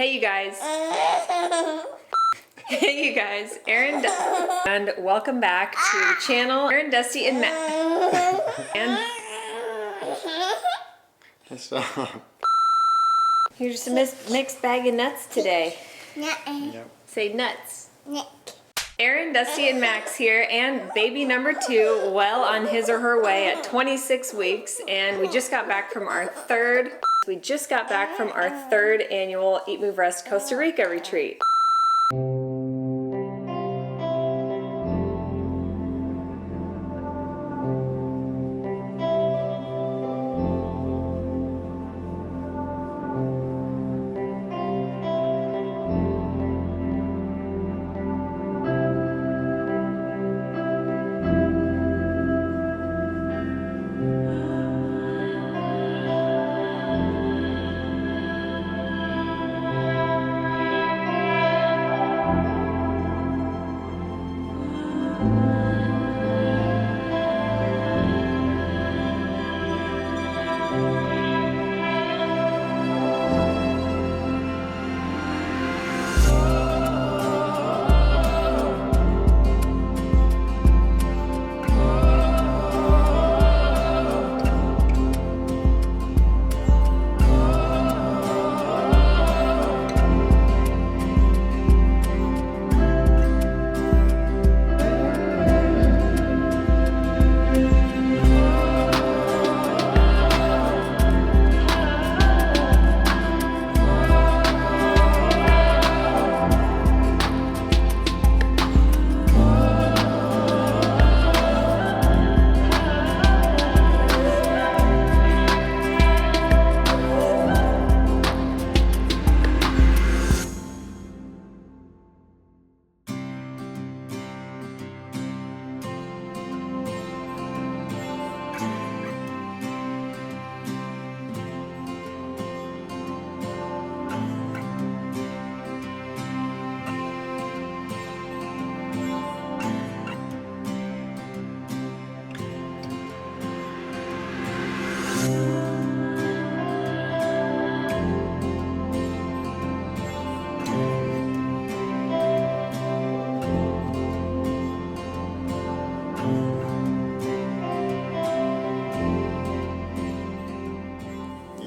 Hey you guys. Hey you guys, Erin Dusty, and welcome back to the channel, Erin Dusty and Matt. And here's a mixed bag of nuts today. Yep. Say nuts. Erin, Dusty, and Max here, and baby number 2, well on his or her way at 26 weeks, and we just got back from our third annual EatMoveRest Costa Rica Retreat.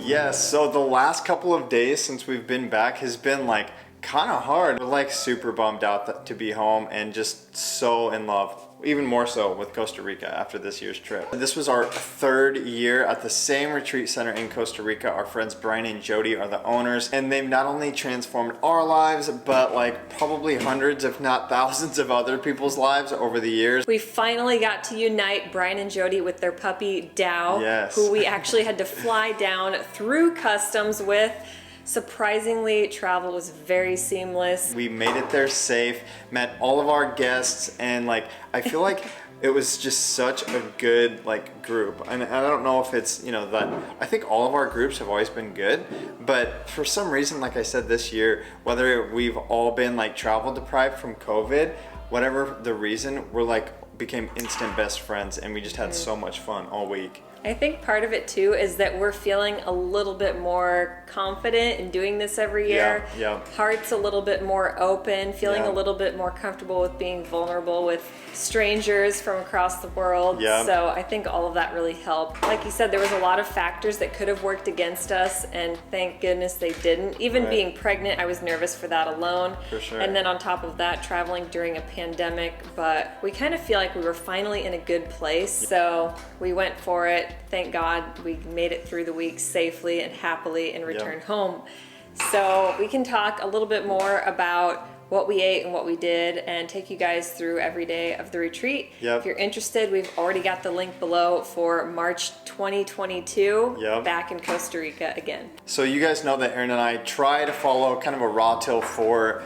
Yes, so the last couple of days since we've been back has been like kind of hard. We're like super bummed out to be home and just so in love, even more so with Costa Rica after this year's trip. This was our third year at the same retreat center in Costa Rica. Our friends Brian and Jody are the owners, and they've not only transformed our lives, but like probably hundreds, if not thousands of other people's lives over the years. We finally got to unite Brian and Jody with their puppy Dow, Yes. who we actually had to fly down through customs with. Surprisingly, travel was very seamless. We made it there safe, met all of our guests, and like I feel like it was just such a good like group. And I don't know if it's, you know, that I think all of our groups have always been good, but for some reason, like I said this year, whether we've all been like travel deprived from COVID, whatever the reason, we're like became instant best friends, and we just had so much fun all week. I think part of it too is that we're feeling a little bit more confident in doing this every year. Yeah. Heart's a little bit more open, feeling Yeah. a little bit more comfortable with being vulnerable with strangers from across the world. Yeah. So I think all of that really helped. Like you said, there was a lot of factors that could have worked against us, and thank goodness they didn't. Even Right. being pregnant, I was nervous for that alone. For sure. And then on top of that, traveling during a pandemic, but we kind of feel like we were finally in a good place. So we went for it. Thank God we made it through the week safely and happily and returned home. So we can talk a little bit more about what we ate and what we did and take you guys through every day of the retreat. Yep. If you're interested, we've already got the link below for March 2022 Yep. back in Costa Rica again. So you guys know that Erin and I try to follow kind of a raw till 4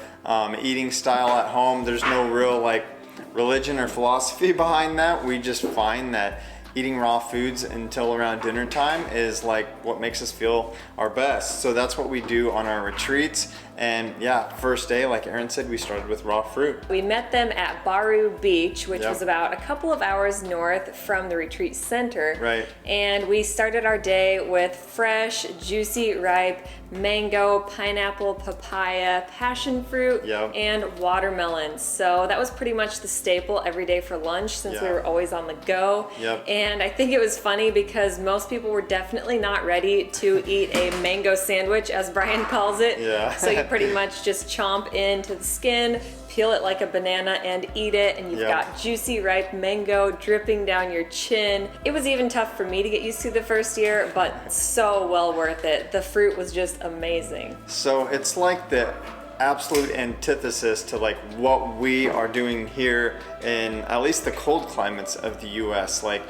eating style at home. There's no real like religion or philosophy behind that. We just find that eating raw foods until around dinner time is like what makes us feel our best. So that's what we do on our retreats. And yeah, first day, like Erin said, we started with raw fruit. We met them at Baru Beach, which Yep. was about a couple of hours north from the retreat center. Right. And we started our day with fresh, juicy, ripe mango, pineapple, papaya, passion fruit, Yep. and watermelon. So that was pretty much the staple every day for lunch since we Yeah. were always on the go. Yep. And I think it was funny because most people were definitely not ready to eat a mango sandwich, as Brian calls it. Yeah. So you pretty much just chomp into the skin, peel it like a banana and eat it, and you've Yep. got juicy ripe mango dripping down your chin. It was even tough for me to get used to the first year, but so well worth it. The fruit was just amazing. So it's like the absolute antithesis to like what we are doing here in at least the cold climates of the US. Like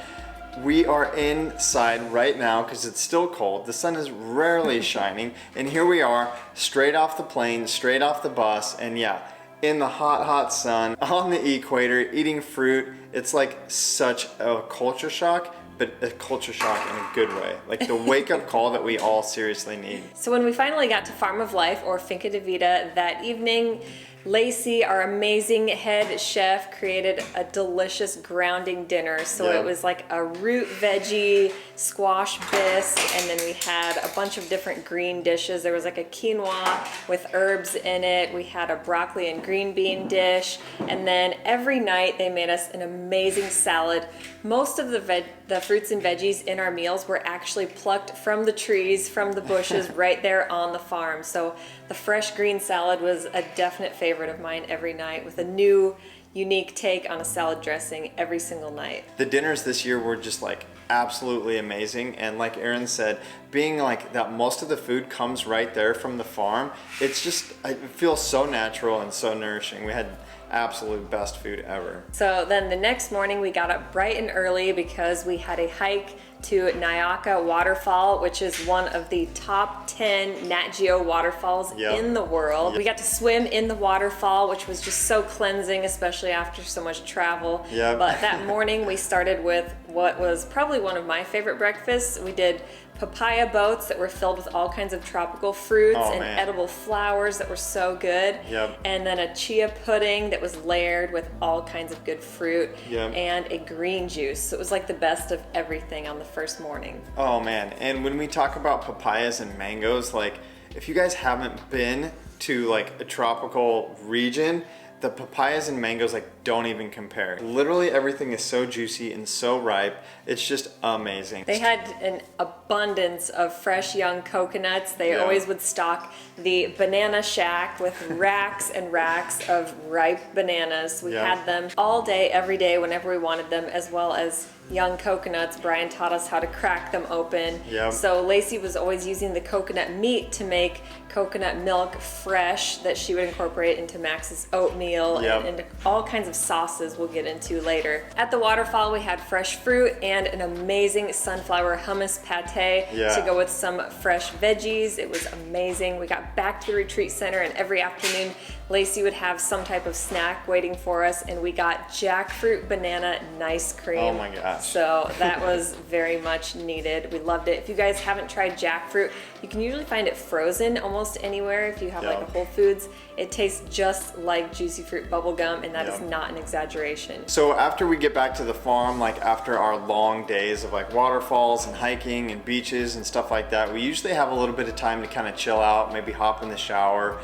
we are inside right now because it's still cold. The sun is rarely shining, and here we are straight off the plane, straight off the bus, and yeah, in the hot sun on the equator eating fruit. It's like such a culture shock, but a culture shock in a good way. Like the wake up call that we all seriously need. So when we finally got to Farm of Life, or Finca de Vida, that evening, Lacey, our amazing head chef, created a delicious grounding dinner. So Yeah. it was like a root veggie squash bisque, and then we had a bunch of different green dishes. There was like a quinoa with herbs in it. We had a broccoli and green bean dish, and then every night they made us an amazing salad. Most of the fruits and veggies in our meals were actually plucked from the trees, from the bushes right there on the farm. So the fresh green salad was a definite favorite of mine every night, with a new, unique take on a salad dressing every single night. The dinners this year were just like absolutely amazing, and like Erin said, being like that most of the food comes right there from the farm, it feels so natural and so nourishing. We had absolute best food ever. So then the next morning we got up bright and early because we had a hike to Nyaka Waterfall, which is one of the top 10 Nat Geo waterfalls Yep. in the world. Yep. We got to swim in the waterfall, which was just so cleansing, especially after so much travel. Yep. But that morning we started with what was probably one of my favorite breakfasts. We did papaya boats that were filled with all kinds of tropical fruits Oh, and man. edible flowers that were so good. Yep. And then a chia pudding that was layered with all kinds of good fruit. Yep. And a green juice. So it was like the best of everything on the first morning. Oh man, and when we talk about papayas and mangoes, like if you guys haven't been to like a tropical region, the papayas and mangoes like don't even compare. Literally everything is so juicy and so ripe. It's just amazing. They had an abundance of fresh young coconuts. They Yeah. always would stock the banana shack with racks and racks of ripe bananas. We Yeah. had them all day, every day, whenever we wanted them, as well as young coconuts. Brian taught us how to crack them open. Yep. So Lacey was always using the coconut meat to make coconut milk fresh that she would incorporate into Max's oatmeal Yep. and into all kinds of sauces we'll get into later. At the waterfall, we had fresh fruit and an amazing sunflower hummus pate Yeah. to go with some fresh veggies. It was amazing. We got back to the retreat center, and every afternoon Lacey would have some type of snack waiting for us, and we got jackfruit banana nice cream. Oh my gosh. So that was very much needed. We loved it. If you guys haven't tried jackfruit, you can usually find it frozen almost anywhere if you have like Yep. a Whole Foods. It tastes just like juicy fruit bubble gum, and that is Yep. not an exaggeration. So after we get back to the farm, like after our long days of like waterfalls and hiking and beaches and stuff like that, we usually have a little bit of time to kind of chill out, maybe hop in the shower,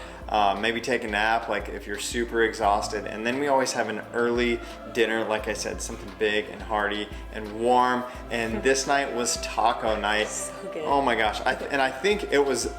maybe take a nap, like if you're super exhausted. And then we always have an early dinner, like I said, something big and hearty and warm. And this night was taco night. So good. Oh my gosh. I think it was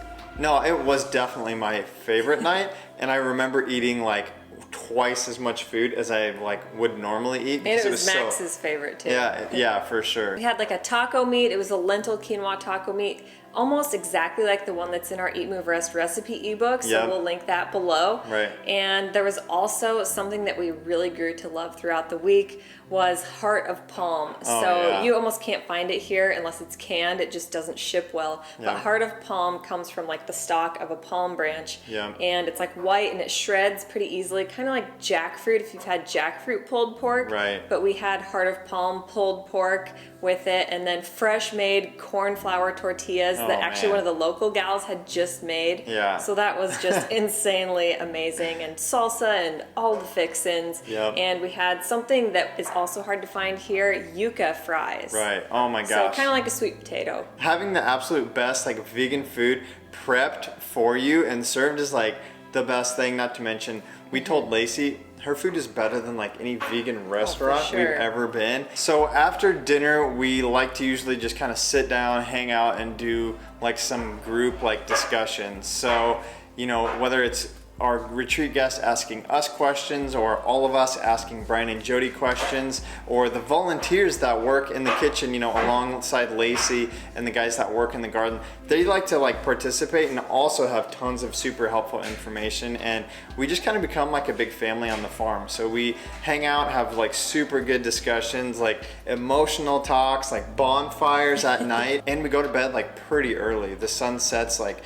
definitely my favorite night. And I remember eating like twice as much food as I like would normally eat. And because it was so- Max's favorite too. Yeah, for sure. We had like a taco meat. It was a lentil quinoa taco meat, almost exactly like the one that's in our EatMoveRest recipe ebook. So Yep. we'll link that below. Right. And there was also something that we really grew to love throughout the week was heart of palm. Oh, So yeah. you almost can't find it here unless it's canned. It just doesn't ship well. Yeah. But heart of palm comes from like the stalk of a palm branch. Yeah. And it's like white and it shreds pretty easily, kind of like jackfruit if you've had jackfruit pulled pork. Right. But we had heart of palm pulled pork with it, and then fresh made corn flour tortillas that actually man. one of the local gals had just made. Yeah. So that was just insanely amazing. And salsa and all the fixins. Yep. And we had something that is also hard to find here, yuca fries. Right. Oh my So gosh. kind of like a sweet potato. Having the absolute best like vegan food prepped for you and served is like the best thing. Not to mention, we told Lacey her food is better than like any vegan restaurant sure. we've ever been. So after dinner, we like to usually just kind of sit down, hang out, and do like some group like discussions. So, you know, whether it's our retreat guests asking us questions, or all of us asking Brian and Jody questions, or the volunteers that work in the kitchen, you know, alongside Lacey and the guys that work in the garden, they like to like participate and also have tons of super helpful information. And we just kind of become like a big family on the farm. So we hang out, have like super good discussions, like emotional talks, like bonfires at night, and we go to bed like pretty early. The sun sets like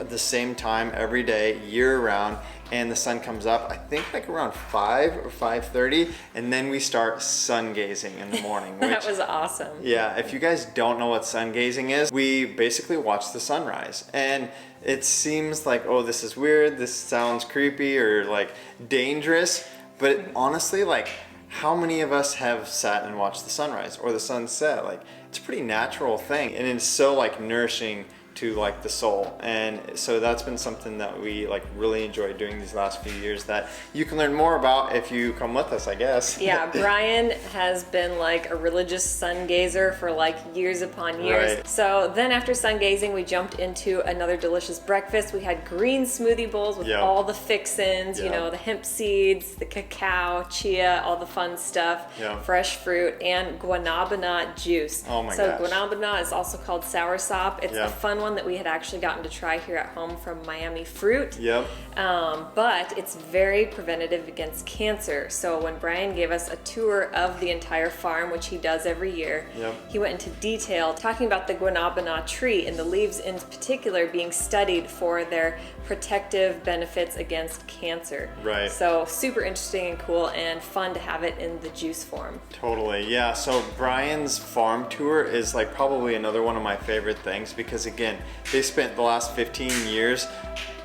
at the same time every day, year round, and the sun comes up I think like around 5 or 5:30, and then we start sun gazing in the morning. That was awesome. Yeah, if you guys don't know what sun gazing is, we basically watch the sunrise, and it seems like, oh, this is weird, this sounds creepy or like dangerous, but honestly, like, how many of us have sat and watched the sunrise or the sunset? Like, it's a pretty natural thing, and it's so like nourishing to like the soul. And so that's been something that we like really enjoyed doing these last few years, that you can learn more about if you come with us, I guess. Yeah, Brian has been like a religious sun gazer for like years upon years. Right. So then after sun gazing, we jumped into another delicious breakfast. We had green smoothie bowls with Yep. all the fixins, you Yep. know, the hemp seeds, the cacao, chia, all the fun stuff, Yep. fresh fruit, and guanabana juice. Oh my so gosh. guanabana is also called soursop. It's Yep. a fun one that we had actually gotten to try here at home from Miami Fruit. Yep. But it's very preventative against cancer. So when Brian gave us a tour of the entire farm, which he does every year, Yep. he went into detail talking about the guanabana tree and the leaves in particular being studied for their protective benefits against cancer. Right. So super interesting and cool and fun to have it in the juice form. Totally, yeah. So Brian's farm tour is like probably another one of my favorite things, because again, they spent the last 15 years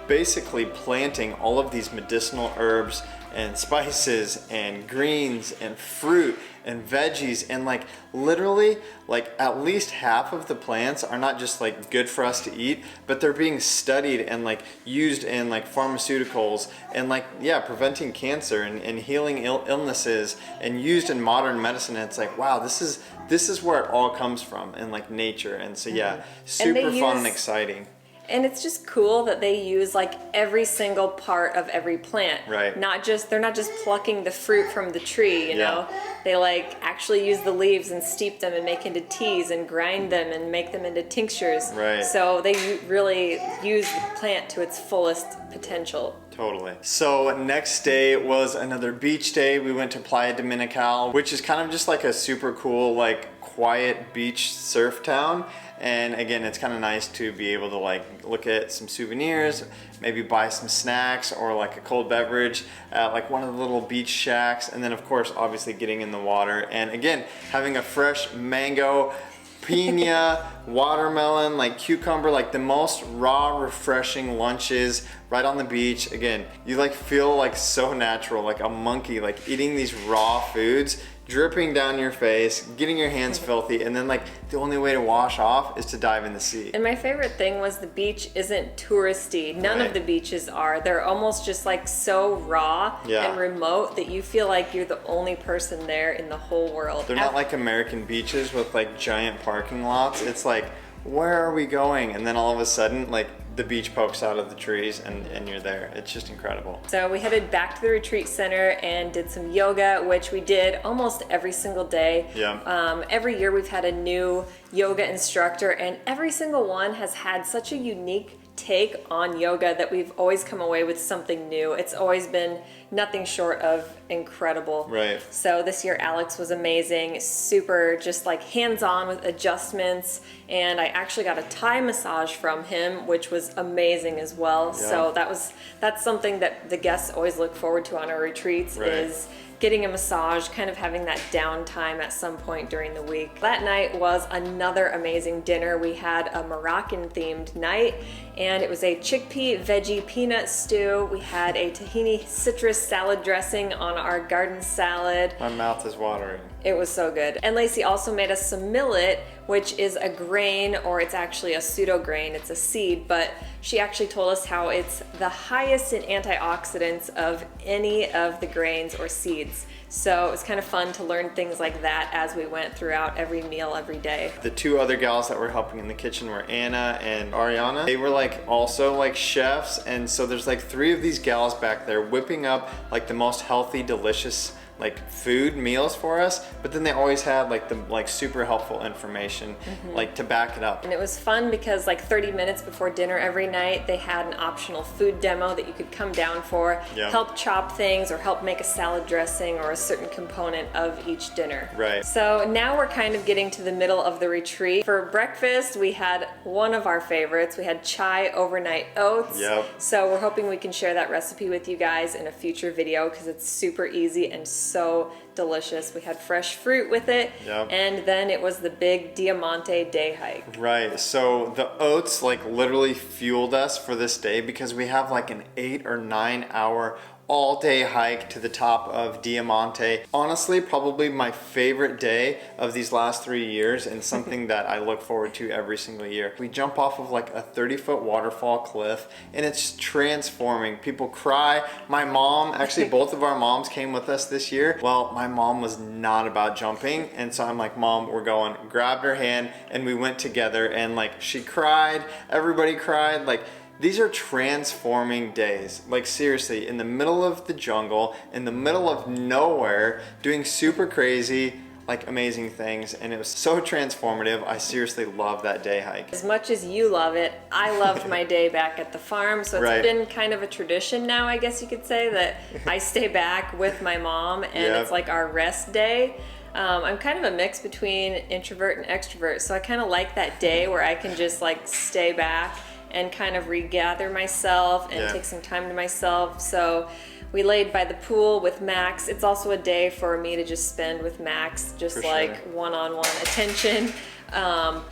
basically planting all of these medicinal herbs and spices and greens and fruit and veggies, and like literally like at least half of the plants are not just like good for us to eat, but they're being studied and like used in like pharmaceuticals and like, yeah, preventing cancer and healing illnesses, and used in modern medicine. And it's like, wow, this is where it all comes from in like nature. And so yeah, super fun and exciting. And it's just cool that they use like every single part of every plant. Right. They're not just plucking the fruit from the tree, you know. They like actually use the leaves and steep them and make into teas and grind them and make them into tinctures. Right. So they really use the plant to its fullest potential. Totally. So next day was another beach day. We went to Playa Dominical, which is kind of just like a super cool, like quiet beach surf town. And again, it's kind of nice to be able to like look at some souvenirs, maybe buy some snacks or like a cold beverage at like one of the little beach shacks. And then of course, obviously getting in the water. And again, having a fresh mango, piña, watermelon, like cucumber, like the most raw, refreshing lunches right on the beach. Again, you like feel like so natural, like a monkey, like eating these raw foods, dripping down your face, getting your hands filthy, and then like the only way to wash off is to dive in the sea. And my favorite thing was the beach isn't touristy. None of the beaches are. They're almost just like so raw and remote that you feel like you're the only person there in the whole world. They're not like American beaches with like giant parking lots. It's like, where are we going? And then all of a sudden, like the beach pokes out of the trees and you're there. It's just incredible. So we headed back to the retreat center and did some yoga, which we did almost every single day. Yeah. Every year we've had a new yoga instructor, and every single one has had such a unique take on yoga that we've always come away with something new. It's always been nothing short of incredible. Right. So this year Alex was amazing, super just like hands-on with adjustments, and I actually got a Thai massage from him, which was amazing as well. Yeah. So that's something that the guests always look forward to on our retreats, Right. is getting a massage, kind of having that downtime at some point during the week. That night was another amazing dinner. We had a Moroccan themed night, and it was a chickpea veggie peanut stew. We had a tahini citrus salad dressing on our garden salad. My mouth is watering. It was so good. And Lacey also made us some millet, which is a grain, or it's actually a pseudo grain, it's a seed, but she actually told us how it's the highest in antioxidants of any of the grains or seeds. So it was kind of fun to learn things like that as we went throughout every meal every day. The two other gals that were helping in the kitchen were Anna and Ariana. They were like also like chefs, and so there's like 3 of these gals back there whipping up like the most healthy, delicious like food meals for us, but then they always had like the like super helpful information like to back it up. And it was fun because like 30 minutes before dinner every night, they had an optional food demo that you could come down for, Yeah. help chop things or help make a salad dressing or a certain component of each dinner. Right. So now we're kind of getting to the middle of the retreat. For breakfast, we had one of our favorites. We had chai overnight oats. Yep. So we're hoping we can share that recipe with you guys in a future video because it's super easy and so delicious. We had fresh fruit with it. Yep. And then it was the big Diamante day hike. Right, so the oats like literally fueled us for this day because we have like an 8 or 9 hour all day hike to the top of Diamante. Honestly, probably my favorite day of these last 3 years, and something that I look forward to every single year. We jump off of like a 30-foot waterfall cliff, and it's transforming. People cry. My mom, actually both of our moms came with us this year. Well, my mom was not about jumping, and so I'm like, Mom, we're going. Grabbed her hand, and we went together, and like she cried, everybody cried. Like, these are transforming days. Like seriously, in the middle of the jungle, in the middle of nowhere, doing super crazy, like amazing things, and it was so transformative. I seriously love that day hike. As much as you love it, I loved my day back at the farm, so it's Right. been kind of a tradition now, I guess you could say, that I stay back with my mom, and Yep. it's like our rest day. I'm kind of a mix between introvert and extrovert, so I kind of like that day where I can just like stay back and kind of regather myself and Yeah. take some time to myself. So we laid by the pool with Max. It's also a day for me to just spend with Max, just For like sure. one-on-one attention.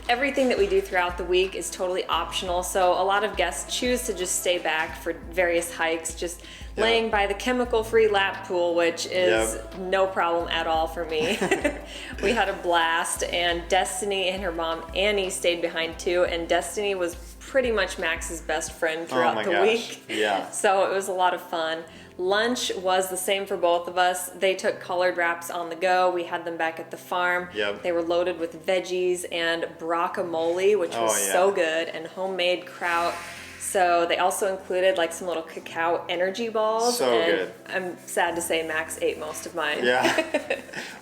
Everything that we do throughout the week is totally optional, so a lot of guests choose to just stay back for various hikes, just Yeah. laying by the chemical-free lap pool, which is Yep. no problem at all for me. We had a blast, and Destiny and her mom Annie stayed behind too, and Destiny was pretty much Max's best friend throughout my the gosh. week. Yeah. So it was a lot of fun. Lunch was the same for both of us. They took collard wraps on the go. We had them back at the farm. Yep. They were loaded with veggies and guacamole, which was Oh, yeah. so good, and homemade kraut. So they also included like some little cacao energy balls. So and good. I'm sad to say Max ate most of mine. Yeah.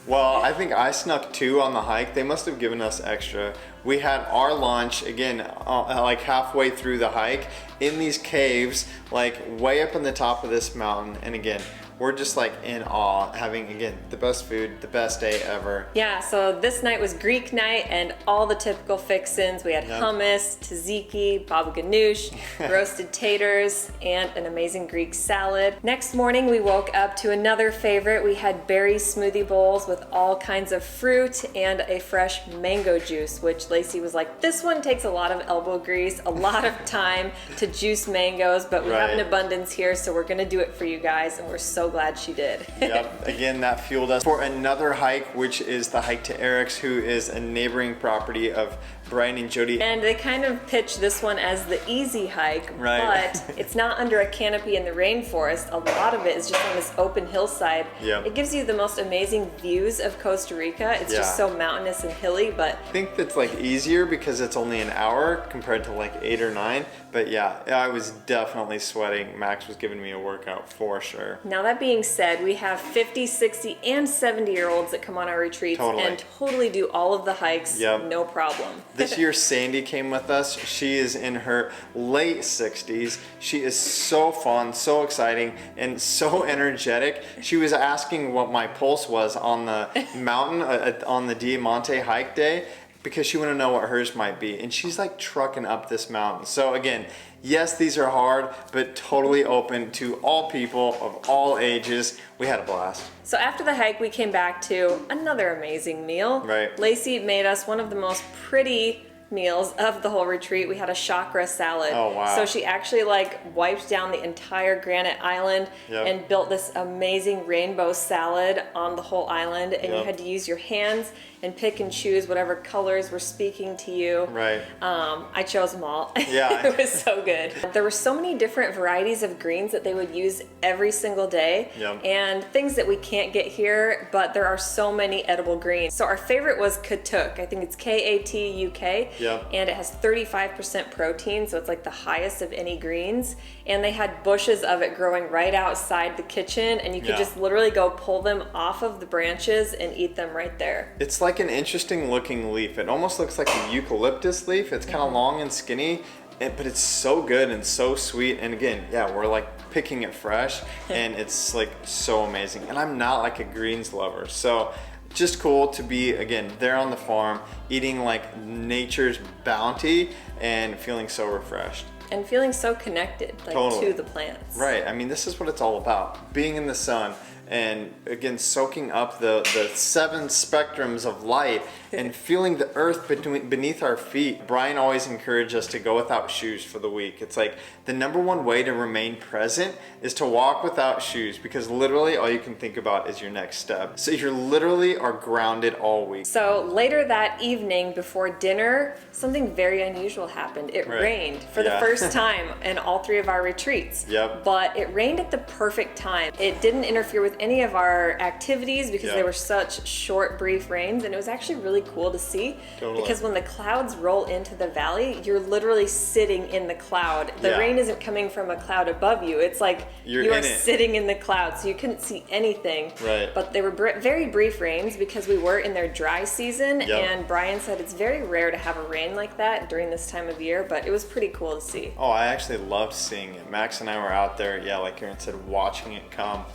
Well, I think I snuck 2 on the hike. They must have given us extra. We had our lunch, again, like halfway through the hike in these caves, like way up on the top of this mountain. And again, we're just like in awe, having, again, the best food, the best day ever. Yeah, so this night was Greek night and all the typical fixins. We had Yep. hummus, tzatziki, baba ganoush, roasted taters, and an amazing Greek salad. Next morning, we woke up to another favorite. We had berry smoothie bowls with all kinds of fruit and a fresh mango juice, which Lacey was like, this one takes a lot of elbow grease, a lot of time to juice mangoes, but we have an Right. abundance here, so we're gonna do it for you guys, and we're so glad she did. Yep. Again, that fueled us for another hike, which is the hike to Eric's, who is a neighboring property of Brian and Jody. And they kind of pitch this one as the easy hike, Right. but it's not under a canopy in the rainforest. A lot of it is just on this open hillside. Yep. It gives you the most amazing views of Costa Rica. It's just Yeah. so mountainous and hilly, but I think that's like easier because it's only an hour compared to like 8 or 9. But yeah, I was definitely sweating. Max was giving me a workout for sure. now that being said, we have 50, 60, and 70-year-olds that come on our retreats Totally. and totally do all of the hikes, Yep. no problem. This year Sandy came with us. She is in her late 60s. She is so fun, so exciting, and so energetic. She was asking what my pulse was on the mountain on the Diamante hike day, because she wanted to know what hers might be. And she's like trucking up this mountain. So again, yes, these are hard, but totally open to all people of all ages. We had a blast. So after the hike, we came back to another amazing meal. Right. Lacey made us one of the most pretty meals of the whole retreat. We had a chakra salad. Oh, wow. So she actually like wiped down the entire granite island and built this amazing rainbow salad on the whole island, and you had to use your hands and pick and choose whatever colors were speaking to you. Right. I chose them all. Yeah. It was so good. There were so many different varieties of greens that they would use every single day, and things that we can't get here, but there are so many edible greens. So our favorite was katuk. I think it's K-A-T-U-K. And it has 35% protein, so it's like the highest of any greens. And they had bushes of it growing right outside the kitchen, and you could just literally go pull them off of the branches and eat them right there. It's like an interesting looking leaf. It almost looks like a eucalyptus leaf. It's kind of long and skinny, but it's so good and so sweet. And again, we're like picking it fresh, and it's like so amazing. And I'm not like a greens lover, so just cool to be, again, there on the farm, eating like nature's bounty and feeling so refreshed. And feeling so connected, like to the plants. Right, I mean, this is what it's all about. Being in the sun, and again, soaking up the 7 spectrums of light and feeling the earth beneath our feet. Brian always encouraged us to go without shoes for the week. It's like the #1 way to remain present is to walk without shoes, because literally all you can think about is your next step. So you literally are grounded all week. So later that evening before dinner, something very unusual happened. It rained for the first time in all 3 of our retreats. But it rained at the perfect time. It didn't interfere with any of our activities because they were such short, brief rains, and it was actually really cool to see. Because when the clouds roll into the valley, you're literally sitting in the cloud. The rain isn't coming from a cloud above you. It's like you are sitting in the cloud, so you couldn't see anything. But they were very brief rains because we were in their dry season, and Brian said it's very rare to have a rain like that during this time of year, but it was pretty cool to see. Oh, I actually loved seeing it. Max and I were out there, like Erin said, watching it come.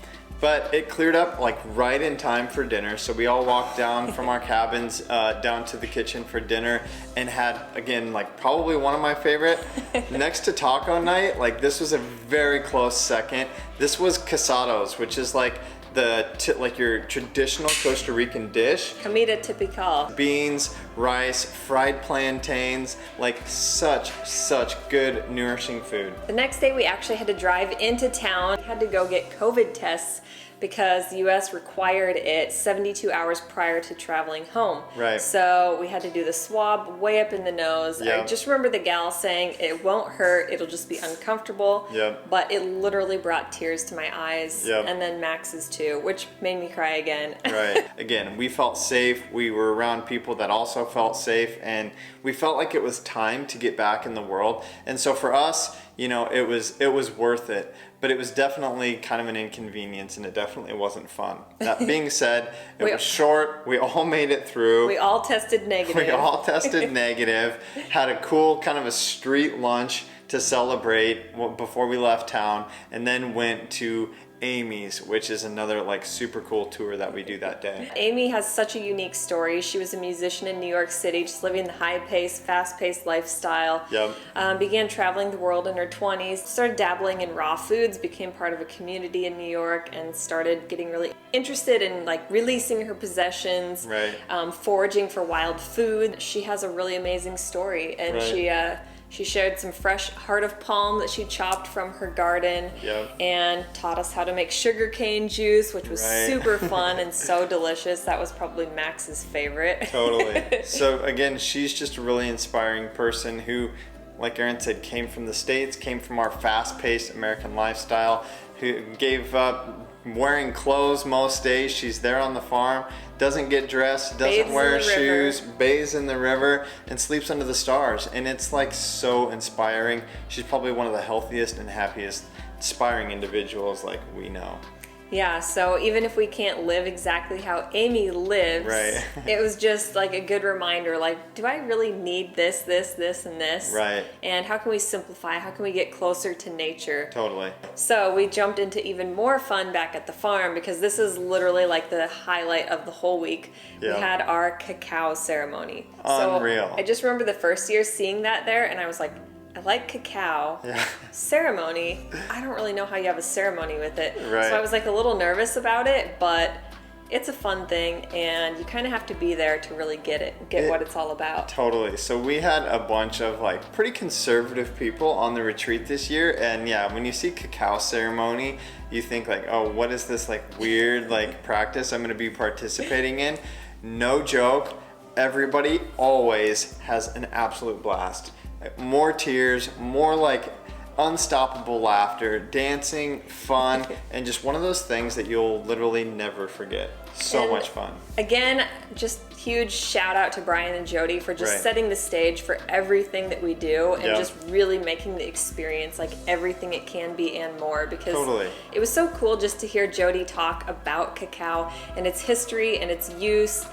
But it cleared up like right in time for dinner. So we all walked down from our cabins down to the kitchen for dinner, and had, again, like probably one of my favorite. Next to taco night, like this was a very close second. This was casados, which is like like your traditional Costa Rican dish. Comida typical. Beans, rice, fried plantains, like such good nourishing food. The next day we actually had to drive into town. We had to go get COVID tests because the US required it 72 hours prior to traveling home. So we had to do the swab way up in the nose. I just remember the gal saying it won't hurt, it'll just be uncomfortable. But it literally brought tears to my eyes, and then Max's too, which made me cry again. Again, we felt safe. We were around people that also felt safe, and we felt like it was time to get back in the world. And so for us, it was worth it. But it was definitely kind of an inconvenience, and it definitely wasn't fun. That being said, it was short. We all made it through. We all tested negative. Had a cool kind of a street lunch to celebrate before we left town, and then went to Amy's, which is another like super cool tour that we do that day. Amy has such a unique story. She was a musician in New York City, just living the high-paced, fast-paced lifestyle. Began traveling the world in her 20s, started dabbling in raw foods, became part of a community in New York, and started getting really interested in like releasing her possessions, foraging for wild food. She has a really amazing story, and she shared some fresh heart of palm that she chopped from her garden, and taught us how to make sugarcane juice, which was super fun and so delicious. That was probably Max's favorite. So again, she's just a really inspiring person who, like Erin said, came from the States, came from our fast-paced American lifestyle, who gave up wearing clothes most days. She's there on the farm, doesn't get dressed, doesn't wear shoes, bathes in the river, and sleeps under the stars. And it's like so inspiring. She's probably one of the healthiest and happiest, inspiring individuals like we know. Yeah, so even if we can't live exactly how Amy lives, Right. it was just like a good reminder, like, do I really need this, and this? Right. And how can we simplify? How can we get closer to nature? Totally. So we jumped into even more fun back at the farm, because this is literally like the highlight of the whole week. Yeah. We had our cacao ceremony. Unreal. So I just remember the first year seeing that there, and I was like, I like cacao. Yeah. Ceremony, I don't really know how you have a ceremony with it. Right. So I was like a little nervous about it, but it's a fun thing, and you kind of have to be there to really get what it's all about. Totally. So we had a bunch of like pretty conservative people on the retreat this year, and yeah, when you see cacao ceremony, you think like, oh, what is this like weird like practice I'm going to be participating in? No joke. Everybody always has an absolute blast. More tears, more like unstoppable laughter, dancing, fun, and just one of those things that you'll literally never forget. So And much fun. Again, just huge shout out to Brian and Jody for just Right. setting the stage for everything that we do, and Yep. just really making the experience like everything it can be and more, because Totally. it was so cool just to hear Jody talk about cacao and its history and its use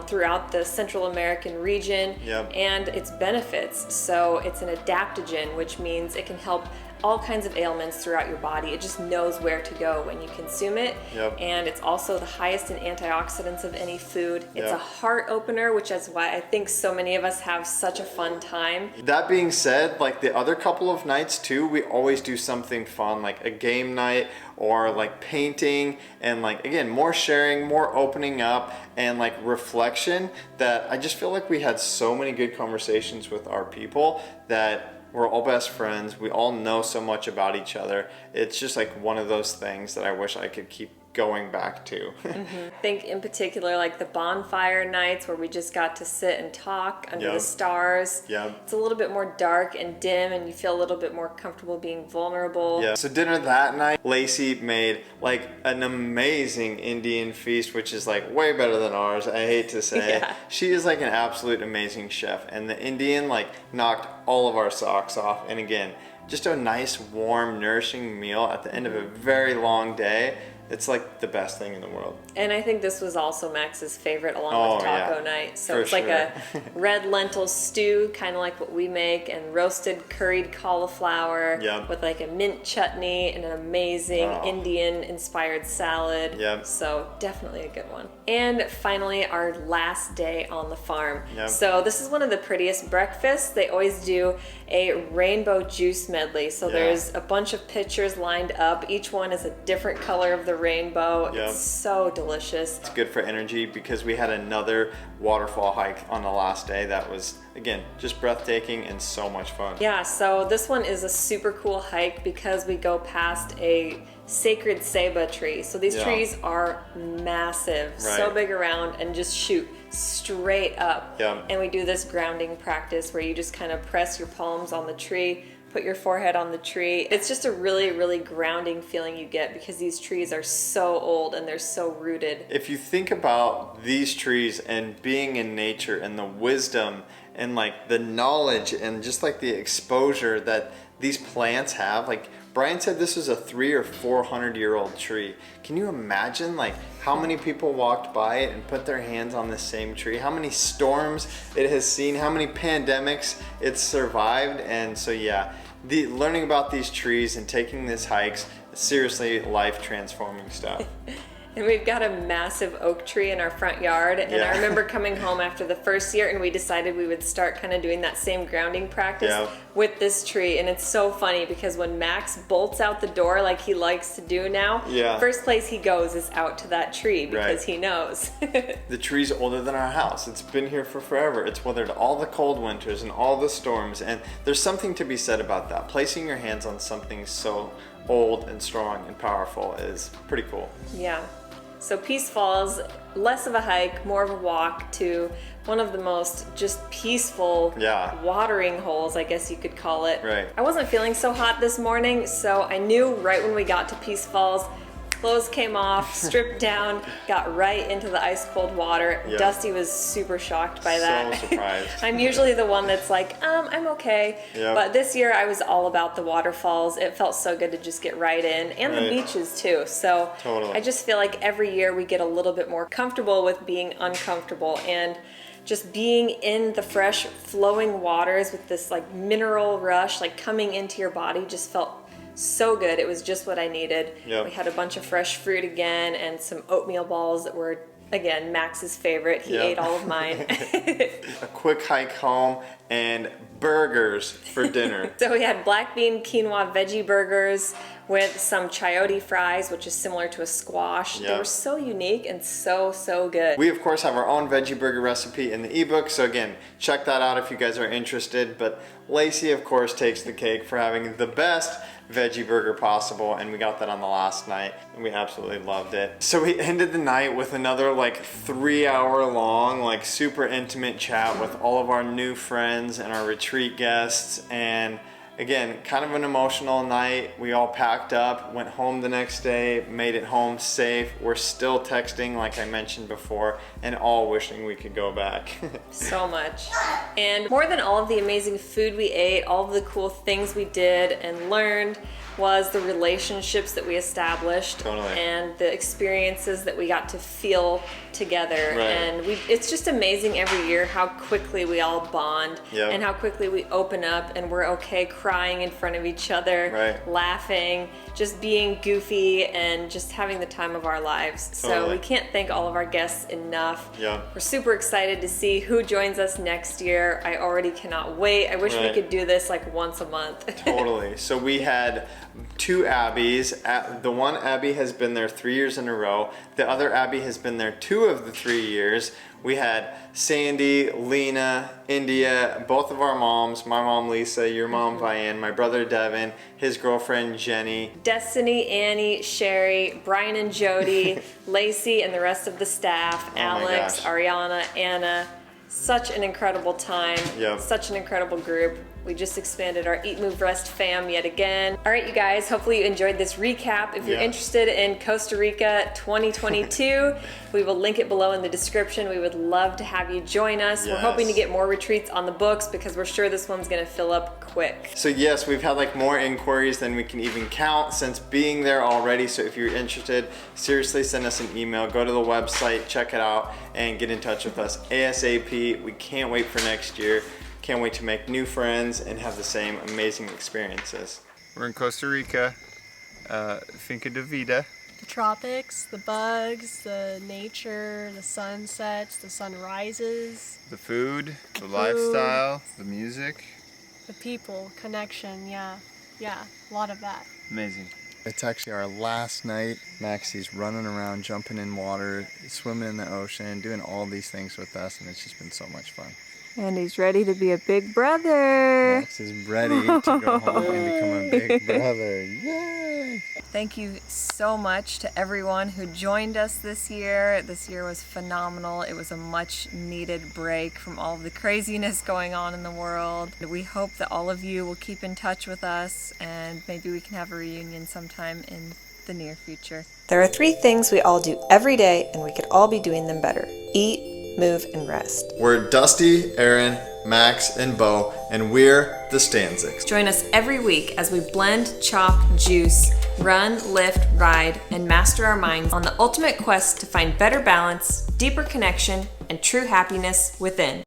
throughout the Central American region. Yep. And its benefits. So it's an adaptogen, which means it can help all kinds of ailments throughout your body. It just knows where to go when you consume it. Yep. And it's also the highest in antioxidants of any food. It's Yep. a heart opener, which is why I think so many of us have such a fun time. That being said, like the other couple of nights too, we always do something fun, like a game night or like painting, and like again, more sharing, more opening up, and like reflection, that I just feel like we had so many good conversations with our people that we're all best friends. We all know so much about each other. It's just like one of those things that I wish I could keep going back to. I think in particular like the bonfire nights where we just got to sit and talk under the Yep. stars. Yep. It's a little bit more dark and dim, and you feel a little bit more comfortable being vulnerable. Yeah. So dinner that night, Lacey made like an amazing Indian feast, which is like way better than ours. I hate to say. Yeah. She is like an absolute amazing chef, and the Indian like knocked all of our socks off. And again, just a nice, warm, nourishing meal at the end of a very long day. It's like the best thing in the world. And I think this was also Max's favorite along Oh, with taco yeah. night. So For it's like sure. a red lentil stew, kind of like what we make, and roasted curried cauliflower Yep. with like a mint chutney and an amazing Oh. Indian inspired salad. Yep. So definitely a good one. And finally, our last day on the farm. Yep. So this is one of the prettiest breakfasts. They always do a rainbow juice medley. So Yeah. there's a bunch of pitchers lined up. Each one is a different color of the rainbow. Yep. It's so delicious. It's good for energy because we had another waterfall hike on the last day that was, again, just breathtaking and so much fun. Yeah, so this one is a super cool hike because we go past a sacred ceiba tree. So these Yeah. trees are massive, so Right. big around, and just shoot straight up. Yeah. And we do this grounding practice where you just kind of press your palms on the tree, put your forehead on the tree. It's just a really, really grounding feeling you get because these trees are so old and they're so rooted. If you think about these trees and being in nature and the wisdom and like the knowledge and just like the exposure that these plants have, like Brian said this was a 300 or 400-year-old tree. Can you imagine like how many people walked by it and put their hands on the same tree? How many storms it has seen, how many pandemics it's survived? And so yeah, the learning about these trees and taking these hikes, seriously life transforming stuff. And we've got a massive oak tree in our front yard. And Yeah. I remember coming home after the first year and we decided we would start kind of doing that same grounding practice Yeah. with this tree. And it's so funny because when Max bolts out the door like he likes to do now, Yeah. first place he goes is out to that tree because Right. he knows. The tree's older than our house. It's been here for forever. It's weathered all the cold winters and all the storms. And there's something to be said about that. Placing your hands on something so old and strong and powerful is pretty cool. Yeah. So Peace Falls, less of a hike, more of a walk to one of the most just peaceful Yeah. watering holes, I guess you could call it. Right. I wasn't feeling so hot this morning, so I knew right when we got to Peace Falls, Clothes came off, stripped down, got right into the ice cold water. Yep. Dusty was super shocked by that. So surprised. I'm usually the one that's like, I'm okay. Yep. But this year I was all about the waterfalls. It felt so good to just get right in, and the beaches too. So Totally. I just feel like every year we get a little bit more comfortable with being uncomfortable, and just being in the fresh flowing waters with this like mineral rush like coming into your body just felt so good. It was just what I needed. Yep. We had a bunch of fresh fruit again and some oatmeal balls that were, again, Max's favorite. He ate all of mine. A quick hike home and burgers for dinner. So we had black bean quinoa veggie burgers with some chayote fries, which is similar to a squash. They were so unique and so good. We, of course, have our own veggie burger recipe in the ebook, so again, check that out if you guys are interested. But Lacey, of course, takes the cake for having the best veggie burger possible, and we got that on the last night, and we absolutely loved it. So we ended the night with another like 3-hour long, like super intimate chat with all of our new friends and our retreat guests, and again, kind of an emotional night. We all packed up, went home the next day, made it home safe. We're still texting, like I mentioned before, and all wishing we could go back. So much. And more than all of the amazing food we ate, all of the cool things we did and learned was the relationships that we established. Totally. And the experiences that we got to feel together. Right. And it's just amazing every year how quickly we all bond and how quickly we open up and we're okay crying in front of each other, laughing, just being goofy and just having the time of our lives. So we can't thank all of our guests enough. We're super excited to see who joins us next year. I already cannot wait. I wish we could do this like once a month. Totally. So we had 2 Abbies. The one Abby has been there 3 years in a row. The other Abby has been there 2 of the 3 years. We had Sandy, Lena, India, both of our moms, my mom Lisa, your mom Vianne, my brother Devin, his girlfriend Jenny, Destiny, Annie, Sherry, Brian and Jody, Lacey and the rest of the staff, Alex, Ariana, Anna. Such an incredible time, such an incredible group. We just expanded our EatMoveRest fam yet again. All right, you guys, hopefully you enjoyed this recap. If you're interested in Costa Rica 2022, we will link it below in the description. We would love to have you join us. We're hoping to get more retreats on the books because we're sure this one's gonna fill up quick. So yes, we've had like more inquiries than we can even count since being there already. So if you're interested, seriously send us an email, go to the website, check it out, and get in touch with us ASAP. We can't wait for next year. Can't wait to make new friends and have the same amazing experiences. We're in Costa Rica, Finca de Vida. The tropics, the bugs, the nature, the sunsets, the sunrises. The food, the lifestyle, the music. The people, connection, yeah, a lot of that. Amazing. It's actually our last night. Maxie's running around, jumping in water, swimming in the ocean, doing all these things with us, and it's just been so much fun. And he's ready to be a big brother. Max is ready to go home and become a big brother. Yay! Thank you so much to everyone who joined us this year. This year was phenomenal. It was a much needed break from all of the craziness going on in the world. We hope that all of you will keep in touch with us and maybe we can have a reunion sometime in the near future. There are 3 things we all do every day and we could all be doing them better. Eat, move, and rest. We're Dusty, Erin, Max, and Bo, and we're the Stanzics. Join us every week as we blend, chop, juice, run, lift, ride, and master our minds on the ultimate quest to find better balance, deeper connection, and true happiness within.